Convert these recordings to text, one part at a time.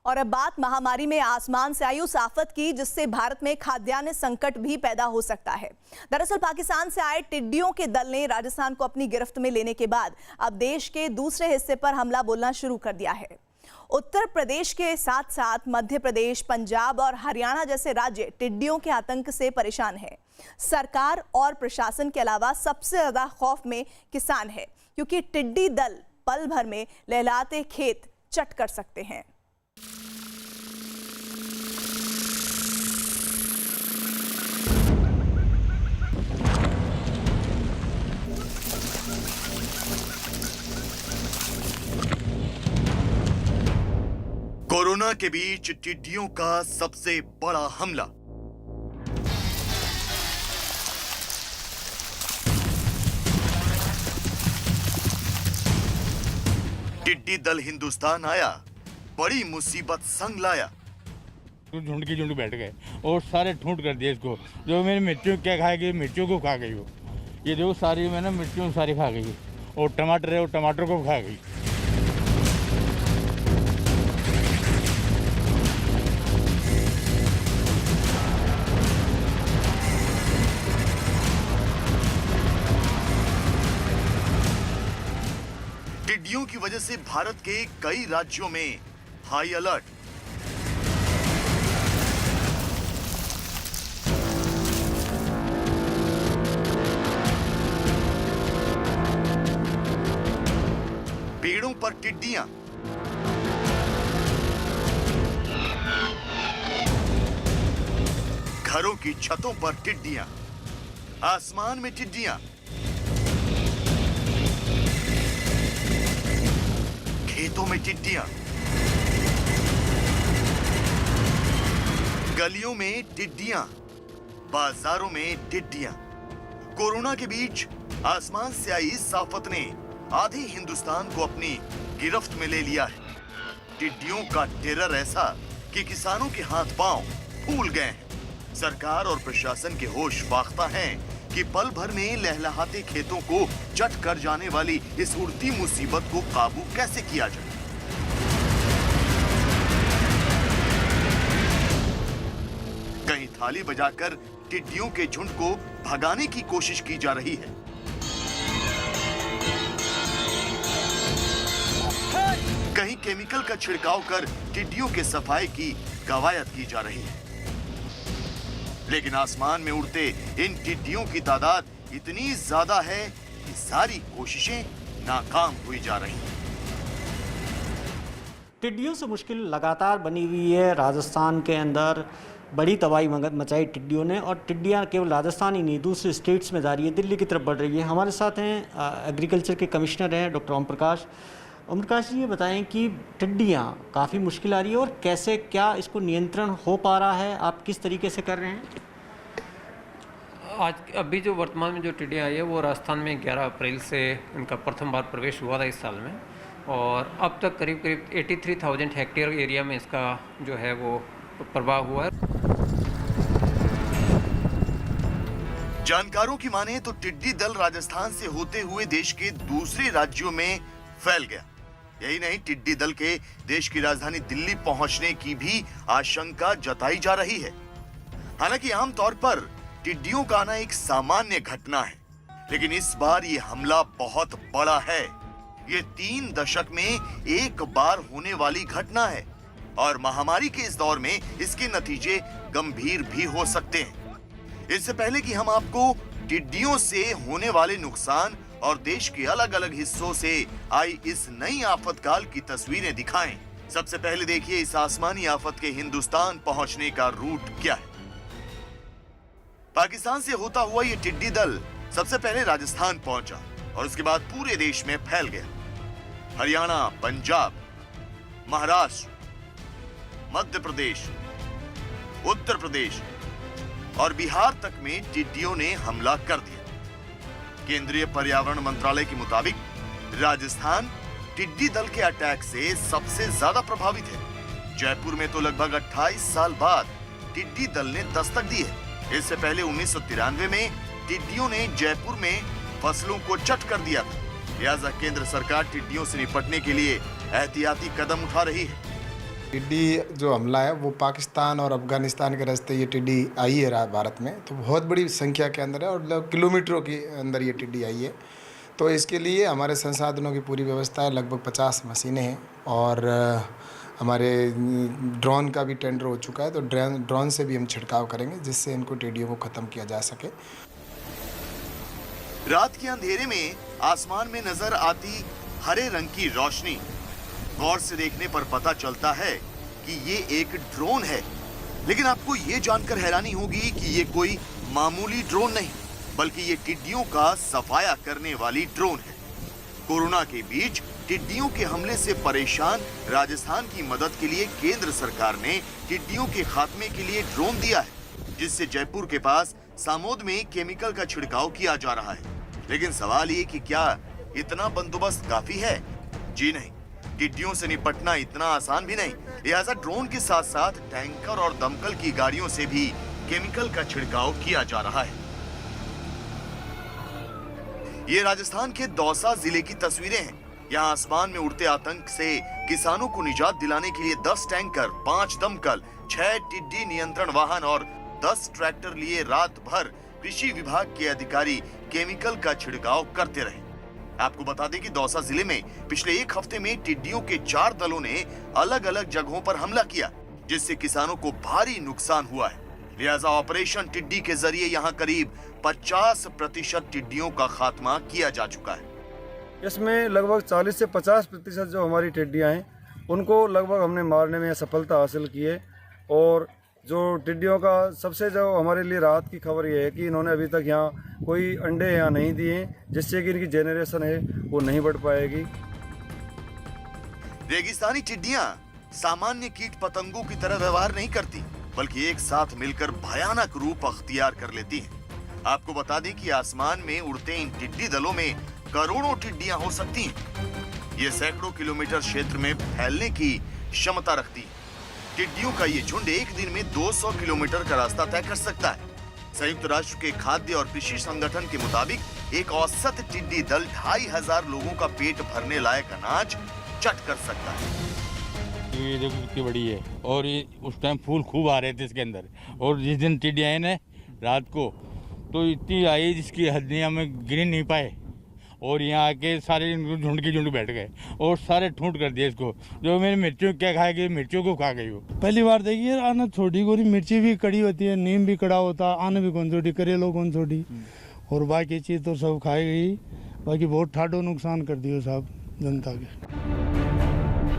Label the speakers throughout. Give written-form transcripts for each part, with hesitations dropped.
Speaker 1: और अब बात महामारी में आसमान से आई उस आफत की जिससे भारत में खाद्यान्न संकट भी पैदा हो सकता है। दरअसल पाकिस्तान से आए टिड्डियों के दल ने राजस्थान को अपनी गिरफ्त में लेने के बाद अब देश के दूसरे हिस्से पर हमला बोलना शुरू कर दिया है। उत्तर प्रदेश के साथ साथ मध्य प्रदेश, पंजाब और हरियाणा जैसे राज्य टिड्डियों के आतंक से परेशान है। सरकार और प्रशासन के अलावा सबसे ज्यादा खौफ में किसान है, क्योंकि टिड्डी दल पल भर में लहलाते खेत चट कर सकते हैं।
Speaker 2: कोरोना के बीच टिड्डियों का सबसे बड़ा हमला। टिड्डी दल हिंदुस्तान आया, बड़ी मुसीबत संग लाया।
Speaker 3: झुंड की झुंड बैठ गए और सारे ठूंठ कर दिए इसको। जो मेरी मिर्चियों क्या खाएगी, मिर्चियों को खा गई वो। ये देखो सारी मैंने मिर्चियों सारी खा गई, और टमाटर है वो टमाटर को खा गई।
Speaker 2: टिड्डियों की वजह से भारत के कई राज्यों में हाई अलर्ट। पेड़ों पर टिड्डियां, घरों की छतों पर टिड्डियां, आसमान में टिड्डियां, खेतों में टिड्डियां, गलियों में टिड्डियां, बाजारों में टिड्डियां। कोरोना के बीच आसमान से आई इस आफत ने आधे हिंदुस्तान को अपनी गिरफ्त में ले लिया है। टिड्डियों का टेरर ऐसा कि किसानों के हाथ पांव फूल गए हैं। सरकार और प्रशासन के होश फाख्ता हैं कि पल भर में लहलहाते खेतों को चट कर जाने वाली इस उड़ती मुसीबत को काबू कैसे किया जाए। कहीं थाली बजाकर टिड्डियों के झुंड को भगाने की कोशिश की जा रही है, कहीं केमिकल का छिड़काव कर टिड्डियों के सफाई की कवायद की जा रही है। लेकिन आसमान में उड़ते इन टिड्डियों की तादाद इतनी ज्यादा है कि सारी कोशिशें नाकाम हुई जा रही हैं।
Speaker 4: टिड्डियों से मुश्किल लगातार बनी हुई है। राजस्थान के अंदर बड़ी तबाही मचाई टिड्डियों ने, और टिड्डियां केवल राजस्थान ही नहीं दूसरे स्टेट्स में जा रही है, दिल्ली की तरफ बढ़ रही है। हमारे साथ हैं एग्रीकल्चर के कमिश्नर हैं डॉक्टर ओम प्रकाश। ओम प्रकाश जी, ये बताएं कि टिड्डियां काफ़ी मुश्किल आ रही है और कैसे क्या इसको नियंत्रण हो पा रहा है, आप किस तरीके से कर रहे हैं?
Speaker 5: आज अभी जो वर्तमान में जो टिड्डियाँ आई है वो राजस्थान में 11 अप्रैल से इनका प्रथम बार प्रवेश हुआ था इस साल में, और अब तक करीब 83,000 हेक्टेयर एरिया में इसका जो है वो प्रभाव हुआ है।
Speaker 2: जानकारों की माने तो टिड्डी दल राजस्थान से होते हुए देश के दूसरे राज्यों में फैल गया। यही नहीं, टिड्डी दल के देश की राजधानी दिल्ली पहुंचने की भी आशंका जताई जा रही है। हालांकि आमतौर पर टिड्डियों का आना एक सामान्य घटना है, लेकिन इस बार ये हमला बहुत बड़ा है। ये 3 दशक में एक बार होने वाली घटना है, और महामारी के इस दौर में इसके नतीजे गंभीर भी हो सकते हैं। इससे पहले कि हम आपको टिड्डियों से होने वाले नुकसान और देश के अलग अलग हिस्सों से आई इस नई आफतकाल की तस्वीरें दिखाएं, सबसे पहले देखिए इस आसमानी आफत के हिंदुस्तान पहुंचने का रूट क्या है। पाकिस्तान से होता हुआ ये टिड्डी दल सबसे पहले राजस्थान पहुंचा और उसके बाद पूरे देश में फैल गया। हरियाणा, पंजाब, महाराष्ट्र, मध्य प्रदेश, उत्तर प्रदेश और बिहार तक में टिड्डियों ने हमला कर दिया। केंद्रीय पर्यावरण मंत्रालय के मुताबिक राजस्थान टिड्डी दल के अटैक से सबसे ज्यादा प्रभावित है। जयपुर में तो लगभग 28 साल बाद टिड्डी दल ने दस्तक दी है। इससे पहले 1993 में टिड्डियों ने जयपुर में फसलों को चट कर दिया था। लिहाजा केंद्र सरकार टिड्डियों से निपटने के लिए एहतियाती कदम उठा रही है।
Speaker 6: टिड्डी जो हमला है वो पाकिस्तान और अफगानिस्तान के रास्ते ये टिड्डी आई है भारत में, तो बहुत बड़ी संख्या के अंदर है और किलोमीटरों के अंदर ये टिड्डी आई है। तो इसके लिए हमारे संसाधनों की पूरी व्यवस्था है, लगभग 50 मशीनें हैं और हमारे ड्रोन का भी टेंडर हो चुका है, तो ड्रोन से भी हम छिड़काव करेंगे जिससे इनको टिड्डियों को ख़त्म किया जा सके।
Speaker 2: रात के अंधेरे में आसमान में नजर आती हरे रंग की रोशनी, गौर से देखने पर पता चलता है कि ये एक ड्रोन है। लेकिन आपको ये जानकर हैरानी होगी कि ये कोई मामूली ड्रोन नहीं, बल्कि ये टिड्डियों का सफाया करने वाली ड्रोन है। कोरोना के बीच टिड्डियों के हमले से परेशान राजस्थान की मदद के लिए केंद्र सरकार ने टिड्डियों के खात्मे के लिए ड्रोन दिया है, जिससे जयपुर के पास सामोद में केमिकल का छिड़काव किया जा रहा है। लेकिन सवाल ये कि क्या इतना बंदोबस्त काफी है? जी नहीं, टिड्डियों से निपटना इतना आसान भी नहीं। लिहाजा ड्रोन के साथ साथ टैंकर और दमकल की गाड़ियों से भी केमिकल का छिड़काव किया जा रहा है। ये राजस्थान के दौसा जिले की तस्वीरें हैं। यहाँ आसमान में उड़ते आतंक से किसानों को निजात दिलाने के लिए 10 टैंकर, 5 दमकल, 6 टिड्डी नियंत्रण वाहन और 10 ट्रैक्टर लिए रात भर कृषि विभाग के अधिकारी केमिकल का छिड़काव करते रहे। आपको बता दें कि दौसा जिले में पिछले एक हफ्ते में टिड्डियों के 4 दलों ने अलग अलग जगहों पर हमला किया, जिससे किसानों को भारी नुकसान हुआ है। लिहाजा ऑपरेशन टिड्डी के जरिए यहाँ करीब 50% टिड्डियों का खात्मा किया जा चुका है।
Speaker 7: इसमें लगभग 40 से 50% जो हमारी टिड्डियाँ हैं उनको लगभग हमने मारने में सफलता हासिल की है। और जो टिड्डियों का सबसे जो हमारे लिए राहत की खबर ये है कि इन्होंने अभी तक यहाँ कोई अंडे यहाँ नहीं दिए, जिससे कि इनकी जेनरेशन है वो नहीं बढ़ पाएगी।
Speaker 2: रेगिस्तानी टिड्डियां सामान्य कीट पतंगों की तरह व्यवहार नहीं करती, बल्कि एक साथ मिलकर भयानक रूप अख्तियार कर लेती हैं। आपको बता दें कि आसमान में उड़ते इन टिड्डी दलों में करोड़ों टिड्डियां हो सकती हैं। ये सैकड़ों किलोमीटर क्षेत्र में फैलने की क्षमता रखती है। टिड्डियों का ये झुंड एक दिन में 200 किलोमीटर का रास्ता तय कर सकता है। संयुक्त राष्ट्र के खाद्य और कृषि संगठन के मुताबिक एक औसत टिड्डी दल 2500 लोगों का पेट भरने लायक अनाज चट कर सकता है।
Speaker 3: ये देखो कितनी बड़ी है और ये उस टाइम फूल खूब आ रहे थे इसके अंदर, और जिस दिन टिड्डी आए ना रात को तो इतनी आई जिसकी हड्डियां में गिर नहीं पाए, और यहाँ आके सारे झुंड के झुंड बैठ गए और सारे ठूंठ कर दिए इसको। जो मेरी मिर्चियों क्या खाएगी, मिर्चियों को खा गई वो।
Speaker 8: पहली बार देखिए आना छोटी गोरी मिर्ची भी कड़ी होती है, नीम भी कड़ा होता, आना भी कौन छोटी, करेलो कौन छोटी, और बाकी चीज तो सब खाई गई। बाकी बहुत ठाडो नुकसान कर दियो साहब जनता के।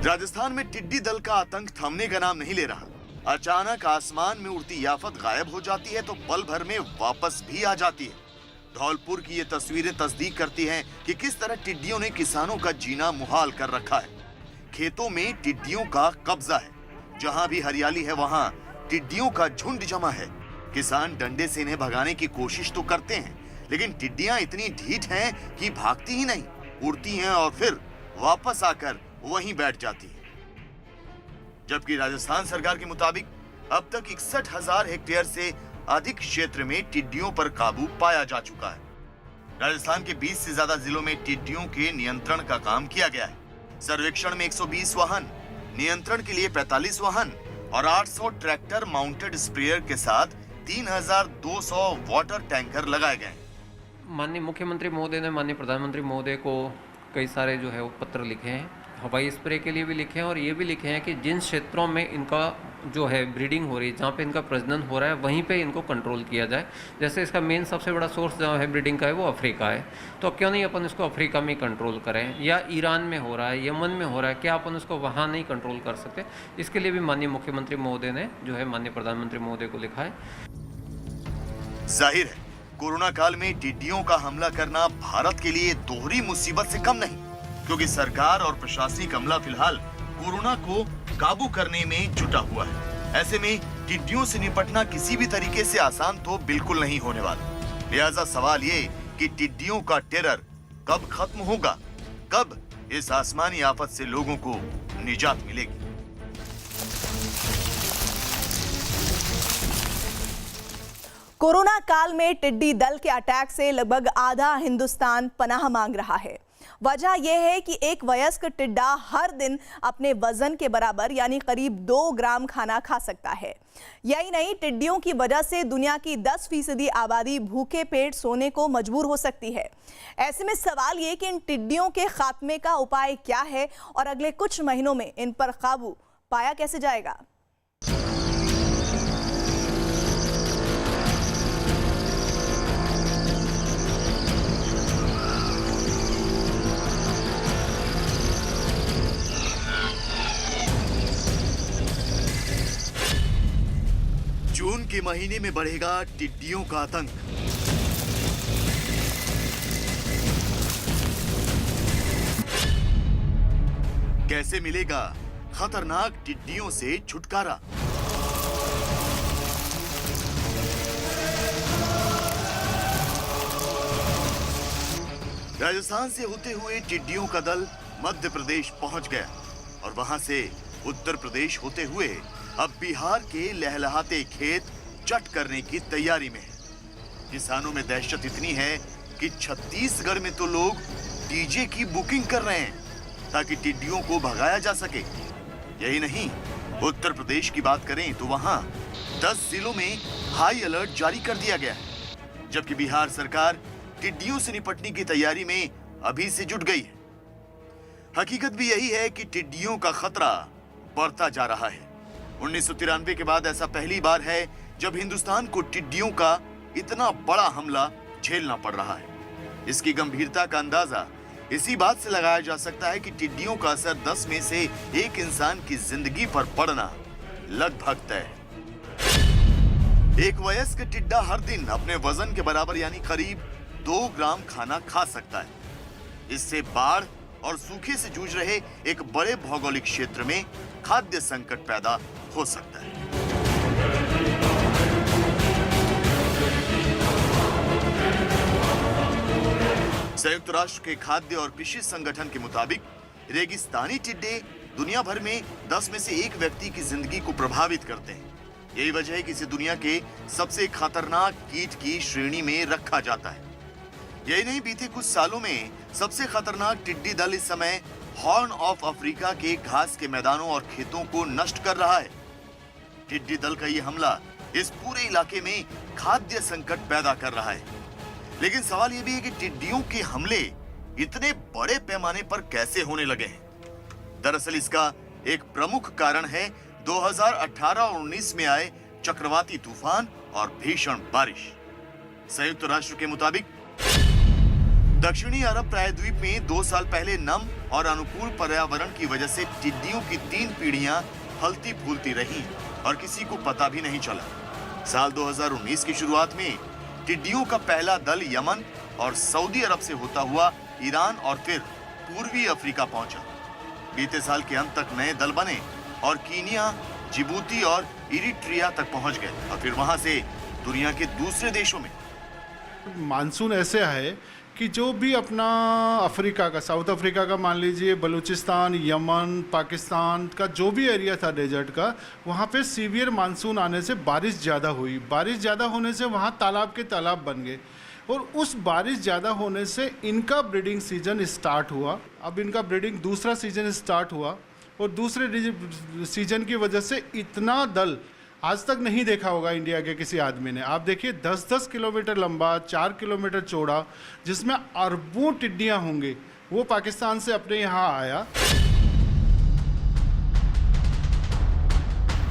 Speaker 2: राजस्थान में टिड्डी दल का आतंक थमने का नाम नहीं ले रहा। अचानक आसमान में उड़ती याफत गायब हो जाती है तो पल भर में वापस भी आ जाती है। धौलपुर की ये तस्वीरें तस्दीक करती हैं कि किस तरह टिड्डियों ने किसानों का जीना मुहाल कर रखा है। खेतों में टिड्डियों का कब्जा है, जहां भी हरियाली है वहां टिड्डियों का झुंड जमा है। किसान डंडे से इन्हें भगाने की कोशिश तो करते हैं, लेकिन टिड्डियां इतनी ढीठ हैं कि भागती ही नहीं, उड़ती हैं और फिर वापस आकर वहीं बैठ जाती है। जबकि राजस्थान सरकार के मुताबिक अब तक 61,000 हेक्टेयर से अधिक क्षेत्र में टिड्डियों पर काबू पाया जा चुका है। राजस्थान के 20 से ज्यादा जिलों में टिड्डियों के नियंत्रण का काम किया गया है। सर्वेक्षण में 120 वाहन, नियंत्रण के लिए 45 वाहन और 800 ट्रैक्टर माउंटेड स्प्रेयर के साथ 3200 वाटर टैंकर लगाए गए।
Speaker 5: माननीय मुख्यमंत्री महोदय ने माननीय प्रधानमंत्री महोदय को कई सारे जो है वो पत्र लिखे हैं, हवाई स्प्रे के लिए भी लिखे हैं और ये भी लिखे हैं कि जिन क्षेत्रों में इनका जो है ब्रीडिंग हो रही है, जहाँ पे इनका प्रजनन हो रहा है, वहीं पे इनको कंट्रोल किया जाए। जैसे इसका मेन सबसे बड़ा सोर्स जहाँ है ब्रीडिंग का है वो अफ्रीका है, तो क्यों नहीं अपन इसको अफ्रीका में कंट्रोल करें, या ईरान में हो रहा है, यमन में हो रहा है, क्या अपन उसको वहाँ नहीं कंट्रोल कर सकते? इसके लिए भी माननीय मुख्यमंत्री महोदय ने जो है माननीय प्रधानमंत्री महोदय को लिखा है।
Speaker 2: जाहिर है कोरोना काल में टिड्डियों का हमला करना भारत के लिए दोहरी मुसीबत से कम नहीं, क्योंकि सरकार और प्रशासनिक अमला फिलहाल कोरोना को काबू करने में जुटा हुआ है। ऐसे में टिड्डियों से निपटना किसी भी तरीके से आसान तो बिल्कुल नहीं होने वाला। लिहाजा सवाल ये कि टिड्डियों का टेरर कब खत्म होगा, कब इस आसमानी आफत से लोगों को निजात मिलेगी।
Speaker 1: कोरोना काल में टिड्डी दल के अटैक से लगभग आधा हिंदुस्तान पनाह मांग रहा है वजह यह है कि एक वयस्क टिड्डा हर दिन अपने वजन के बराबर यानी करीब 2 ग्राम खाना खा सकता है। यही नहीं, टिड्डियों की वजह से दुनिया की 10% आबादी भूखे पेट सोने को मजबूर हो सकती है। ऐसे में सवाल ये कि इन टिड्डियों के खात्मे का उपाय क्या है और अगले कुछ महीनों में इन पर काबू पाया कैसे जाएगा।
Speaker 2: जून के महीने में बढ़ेगा टिड्डियों का आतंक। कैसे मिलेगा खतरनाक टिड्डियों से छुटकारा? राजस्थान से होते हुए टिड्डियों का दल मध्य प्रदेश पहुंच गया और वहां से उत्तर प्रदेश होते हुए अब बिहार के लहलहाते खेत चट करने की तैयारी में है। किसानों में दहशत इतनी है कि छत्तीसगढ़ में तो लोग डीजे की बुकिंग कर रहे हैं ताकि टिड्डियों को भगाया जा सके। यही नहीं, उत्तर प्रदेश की बात करें तो वहां 10 जिलों में हाई अलर्ट जारी कर दिया गया है, जबकि बिहार सरकार टिड्डियों से निपटने की तैयारी में अभी से जुट गई है। हकीकत भी यही है कि टिड्डियों का खतरा बढ़ता जा रहा है। 1993 के बाद ऐसा पहली बार है जब हिंदुस्तान को टिड्डियों का इतना बड़ा हमला झेलना पड़ रहा है। इसकी गंभीरता का अंदाजा इसी बात से लगाया जा सकता है कि टिड्डियों का असर 10 में से 1 इंसान की जिंदगी पर पड़ना लगभग तय है। एक वयस्क टिड्डा हर दिन अपने वजन के बराबर यानी करीब 2 ग्राम खाना खा सकता है। इससे बाढ़ और सूखे से जूझ रहे एक बड़े भौगोलिक क्षेत्र में खाद्य संकट पैदा हो सकता है। संयुक्त राष्ट्र के खाद्य और कृषि संगठन के मुताबिक रेगिस्तानी टिड्डे दुनिया भर में 10 में से 1 व्यक्ति की जिंदगी को प्रभावित करते हैं। यही वजह है कि इसे दुनिया के सबसे खतरनाक कीट की श्रेणी में रखा जाता है। यही नहीं, बीते कुछ सालों में सबसे खतरनाक टिड्डी दल इस समय हॉर्न ऑफ अफ्रीका के घास के मैदानों और खेतों को नष्ट कर रहा है। टिड्डी दल का यह हमला इस पूरे इलाके में खाद्य संकट पैदा कर रहा है। लेकिन सवाल यह भी है कि टिड्डियों के हमले इतने बड़े पैमाने पर कैसे होने लगे हैं। दरअसल इसका एक प्रमुख कारण है 2018 और 19 में आए चक्रवाती तूफान और भीषण बारिश। संयुक्त राष्ट्र के मुताबिक दक्षिणी अरब प्रायद्वीप में 2 साल पहले नम और अनुकूल पर्यावरण की वजह से टिड्डियों की 3 पीढ़ियां फलती फूलती रहीं और किसी को पता भी नहीं चला। साल 2019 की शुरुआत में टिड्डियों का पहला दल यमन और सऊदी अरब से होता हुआ ईरान और फिर पूर्वी अफ्रीका पहुंचा। बीते साल के अंत तक नए दल बने और कीनिया, जिबूती और इरिट्रिया तक पहुंच गए और फिर वहां से दुनिया के दूसरे देशों में।
Speaker 9: मानसून ऐसे है कि जो भी अपना अफ्रीका का, साउथ अफ्रीका का मान लीजिए, बलूचिस्तान, यमन, पाकिस्तान का जो भी एरिया था डेजर्ट का, वहाँ पे सीवियर मानसून आने से बारिश ज़्यादा हुई। बारिश ज़्यादा होने से वहाँ तालाब के तालाब बन गए और उस बारिश ज़्यादा होने से इनका ब्रीडिंग सीजन स्टार्ट हुआ। अब इनका ब्रीडिंग दूसरा सीजन स्टार्ट हुआ और दूसरे सीजन की वजह से इतना दल आज तक नहीं देखा होगा इंडिया के किसी आदमी ने। आप देखिए 10-10 किलोमीटर लंबा, 4 किलोमीटर चौड़ा, जिसमें अरबों टिड्डियां होंगे, वो पाकिस्तान से अपने यहाँ आया।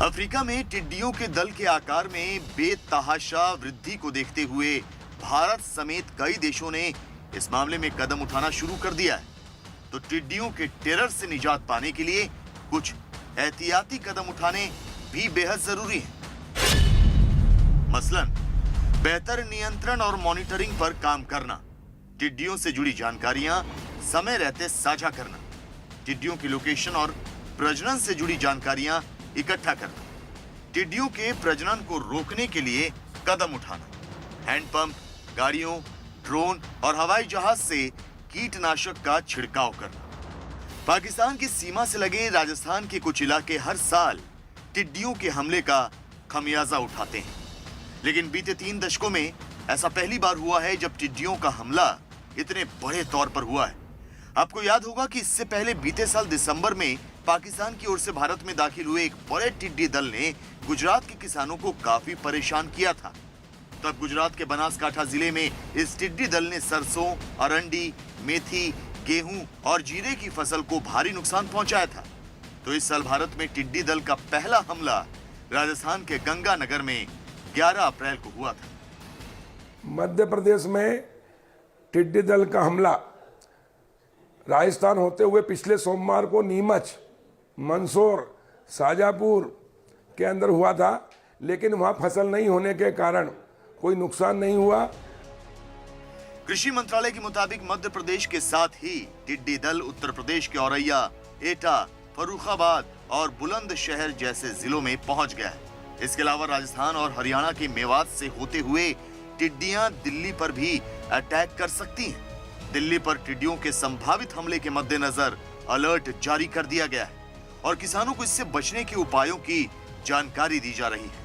Speaker 2: अफ्रीका में टिड्डियों के दल के आकार में बेतहाशा वृद्धि को देखते हुए भारत समेत कई देशों ने इस मामले में कदम उठाना शुरू कर दिया है। तो टिड्डियों के टेरर से निजात पाने के लिए कुछ एहतियाती कदम उठाने भी बेहद जरूरी है। मसलन बेहतर नियंत्रण और मॉनिटरिंग पर काम करना, टिड्डियों से जुड़ी जानकारियां समय रहते साझा करना, टिड्डियों की लोकेशन और प्रजनन से जुड़ी जानकारियां इकट्ठा करना, टिड्डियों के प्रजनन को रोकने के लिए कदम उठाना, हैंडपंप, गाड़ियों, ड्रोन और हवाई जहाज से कीटनाशक का छिड़काव करना। पाकिस्तान की सीमा से लगे राजस्थान के कुछ इलाके हर साल टिड्डियों के हमले का खमियाजा उठाते हैं, लेकिन बीते 3 दशकों में ऐसा पहली बार हुआ है जब टिड्डियों का हमला इतने बड़े तौर पर हुआ है। आपको याद होगा कि इससे पहले बीते साल दिसंबर में पाकिस्तान की ओर से भारत में दाखिल हुए एक बड़े टिड्डी दल ने गुजरात के किसानों को काफी परेशान किया था। तब गुजरात के बनासकांठा जिले में इस टिड्डी दल ने सरसों, अरंडी, मेथी, गेहूं और जीरे की फसल को भारी नुकसान पहुंचाया था। तो इस साल भारत में टिड्डी दल का पहला हमला राजस्थान के गंगानगर में 11 अप्रैल को हुआ था।
Speaker 10: मध्य प्रदेश में टिड्डी दल का हमला राजस्थान होते हुए पिछले सोमवार को नीमच, मंदसौर, शाजापुर के अंदर हुआ था, लेकिन वहां फसल नहीं होने के कारण कोई नुकसान नहीं हुआ।
Speaker 2: कृषि मंत्रालय के मुताबिक मध्य प्रदेश के साथ ही टिड्डी दल उत्तर प्रदेश के औरैया, एटा, फर्रुखाबाद और बुलंदशहर जैसे जिलों में पहुंच गया है। इसके अलावा राजस्थान और हरियाणा के मेवात से होते हुए टिड्डियां दिल्ली पर भी अटैक कर सकती हैं। दिल्ली पर टिड्डियों के संभावित हमले के मद्देनजर अलर्ट जारी कर दिया गया है और किसानों को इससे बचने के उपायों की जानकारी दी जा रही है।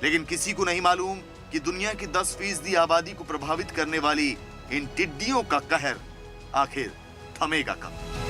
Speaker 2: लेकिन किसी को नहीं मालूम कि दुनिया की 10% आबादी को प्रभावित करने वाली इन टिड्डियों का कहर आखिर थमेगा कब।